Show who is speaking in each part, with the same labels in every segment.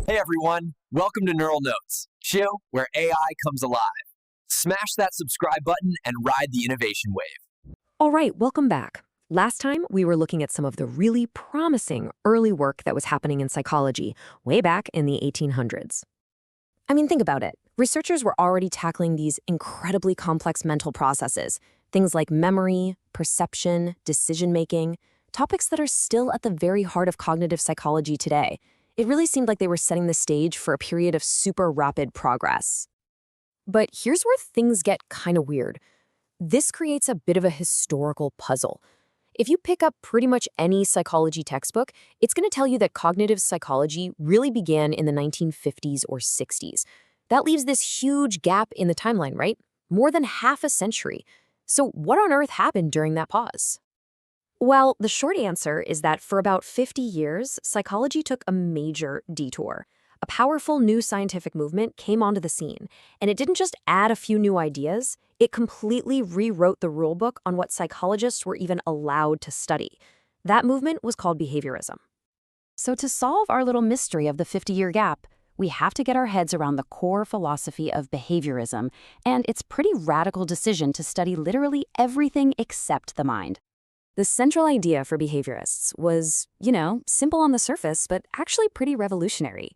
Speaker 1: Hey everyone, welcome to Neural Notes, show where AI comes alive. Smash that subscribe button and ride the innovation wave.
Speaker 2: All right, welcome back. Last time, we were looking at some of the really promising early work that was happening in psychology way back in the 1800s. I mean, think about it. Researchers were already tackling these incredibly complex mental processes, things like memory, perception, decision-making, topics that are still at the very heart of cognitive psychology today. It really seemed like they were setting the stage for a period of super rapid progress. But here's where things get kind of weird. This creates a bit of a historical puzzle. If you pick up pretty much any psychology textbook, it's going to tell you that cognitive psychology really began in the 1950s or 60s. That leaves this huge gap in the timeline, right? More than half a century. So what on earth happened during that pause? Well, the short answer is that for about 50 years, psychology took a major detour. A powerful new scientific movement came onto the scene, and it didn't just add a few new ideas, it completely rewrote the rulebook on what psychologists were even allowed to study. That movement was called behaviorism. So to solve our little mystery of the 50-year gap, we have to get our heads around the core philosophy of behaviorism and its pretty radical decision to study literally everything except the mind. The central idea for behaviorists was, simple on the surface, but actually pretty revolutionary.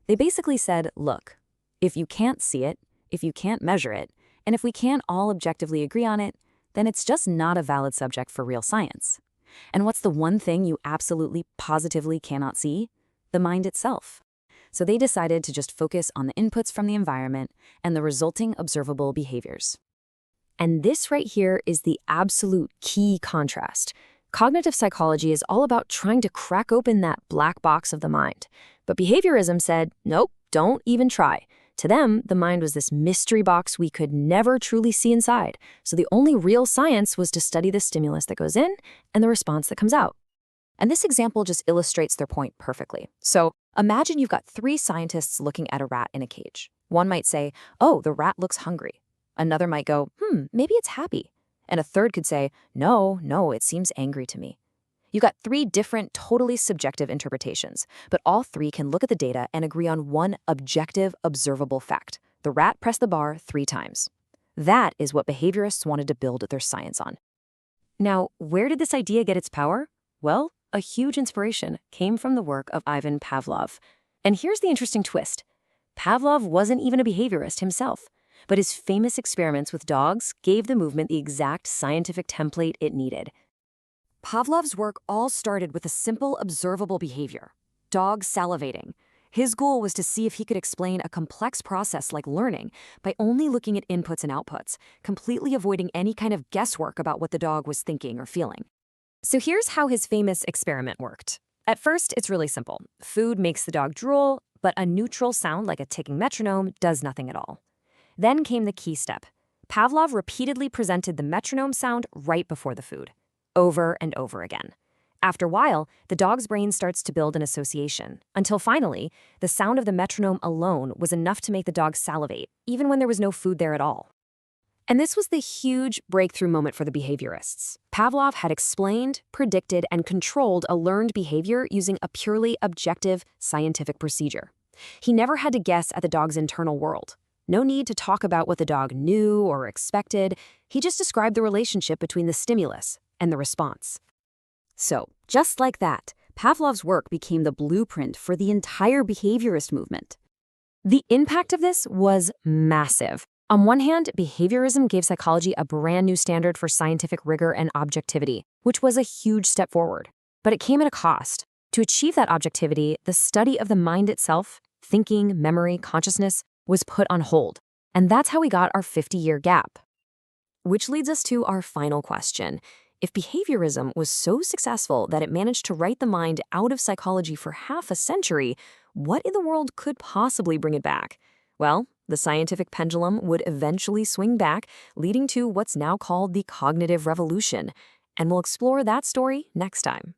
Speaker 2: They basically said, look, if you can't see it, if you can't measure it, and if we can't all objectively agree on it, then it's just not a valid subject for real science. And what's the one thing you absolutely, positively cannot see? The mind itself. So they decided to just focus on the inputs from the environment and the resulting observable behaviors. And this right here is the absolute key contrast. Cognitive psychology is all about trying to crack open that black box of the mind. But behaviorism said, nope, don't even try. To them, the mind was this mystery box we could never truly see inside. So the only real science was to study the stimulus that goes in and the response that comes out. And this example just illustrates their point perfectly. So imagine you've got 3 scientists looking at a rat in a cage. One might say, oh, the rat looks hungry. Another might go, maybe it's happy. And a third could say, no, it seems angry to me. You got 3 different, totally subjective interpretations, but all 3 can look at the data and agree on one objective, observable fact. The rat pressed the bar 3 times. That is what behaviorists wanted to build their science on. Now, where did this idea get its power? Well, a huge inspiration came from the work of Ivan Pavlov. And here's the interesting twist. Pavlov wasn't even a behaviorist himself, but his famous experiments with dogs gave the movement the exact scientific template it needed. Pavlov's work all started with a simple observable behavior, dogs salivating. His goal was to see if he could explain a complex process like learning by only looking at inputs and outputs, completely avoiding any kind of guesswork about what the dog was thinking or feeling. So here's how his famous experiment worked. At first, it's really simple. Food makes the dog drool, but a neutral sound like a ticking metronome does nothing at all. Then came the key step. Pavlov repeatedly presented the metronome sound right before the food, over and over again. After a while, the dog's brain starts to build an association, until finally, the sound of the metronome alone was enough to make the dog salivate, even when there was no food there at all. And this was the huge breakthrough moment for the behaviorists. Pavlov had explained, predicted, and controlled a learned behavior using a purely objective scientific procedure. He never had to guess at the dog's internal world. No need to talk about what the dog knew or expected. He just described the relationship between the stimulus and the response. So, just like that, Pavlov's work became the blueprint for the entire behaviorist movement. The impact of this was massive. On one hand, behaviorism gave psychology a brand new standard for scientific rigor and objectivity, which was a huge step forward. But it came at a cost. To achieve that objectivity, the study of the mind itself, thinking, memory, consciousness, was put on hold. And that's how we got our 50-year gap. Which leads us to our final question. If behaviorism was so successful that it managed to write the mind out of psychology for half a century, what in the world could possibly bring it back? Well, the scientific pendulum would eventually swing back, leading to what's now called the cognitive revolution. And we'll explore that story next time.